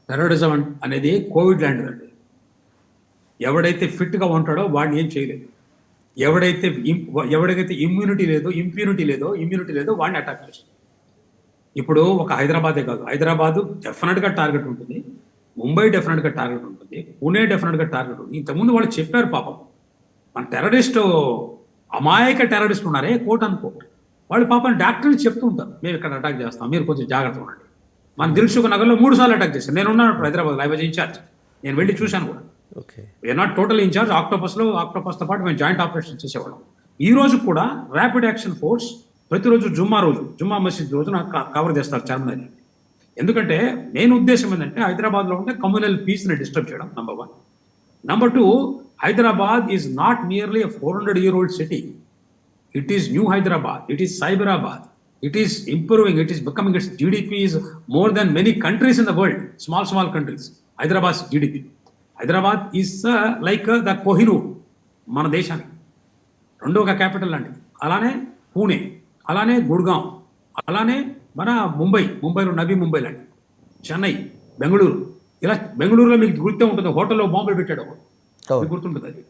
Terrorism అనేది Covid లాంటిదండి. ఎవడైతే ఫిట్గా ఉంటాడో వాడిని ఏం చేయలేదు. ఎవడికైతే ఇంప్యూనిటీ లేదో వాడిని అటాక్ చేస్తుంది. ఇప్పుడు ఒక హైదరాబాదే కాదు, హైదరాబాద్ డెఫినెట్గా టార్గెట్ ఉంటుంది, ముంబై డెఫినెట్గా టార్గెట్ ఉంటుంది, పుణే డెఫినెట్గా టార్గెట్ ఉంటుంది. ఇంతకుముందు వాళ్ళు చెప్పారు పాపం, మన టెర్రరిస్ట్ అమాయక టెర్రరిస్ట్ ఉన్నారే కోట్ అన్ కోట్, వాళ్ళు పాపం డాక్టర్లు చెప్తూ ఉంటారు, మేము ఇక్కడ అటాక్ చేస్తాం, మీరు కొంచెం జాగ్రత్త ఉండండి. మన దిల్సుఖ్ నగర్లో 3 సార్లు అటాక్ చేశారు. నేను ఉన్నాను హైదరాబాద్, ఐ వాజ్ ఇన్ఛార్జ్, నేను వెళ్ళి చూశాను కూడా. వీఆర్ నాట్ టోటల్ ఇన్ఛార్జ్, ఆక్టోపస్తో పాటు మేము జాయింట్ ఆపరేషన్ చేసేవాళ్ళం. ఈ రోజు కూడా ర్యాపిడ్ యాక్షన్ ఫోర్స్ ప్రతిరోజు జుమ్మా మసీద్ రోజున కవర్ చేస్తారు చార్మినార్. ఎందుకంటే మెయిన్ ఉద్దేశం ఏంటంటే హైదరాబాద్లో ఉంటే కమ్యూనల్ పీస్ని డిస్టర్బ్ చేయడం, number 1. Number 2, Hyderabad is not nearly a 400-year-old city. It is New Hyderabad, it is Cyberabad, it is improving, it is becoming, its GDP is more than many countries in the world, small countries. Hyderabad's GDP. Hyderabad is like the Kohinoor, మన దేశానికి రెండో ఒక capital లాంటిది. అలానే పూణే, అలానే గుడ్గాం, అలానే మన ముంబైలో నవీ ముంబై లాంటిది, చెన్నై, బెంగళూరు. ఇలా బెంగళూరులో మీకు గుర్తే ఉంటుంది, హోటల్లో బాంబులు పెట్టాడు, మీకు గుర్తుంటుంది అది.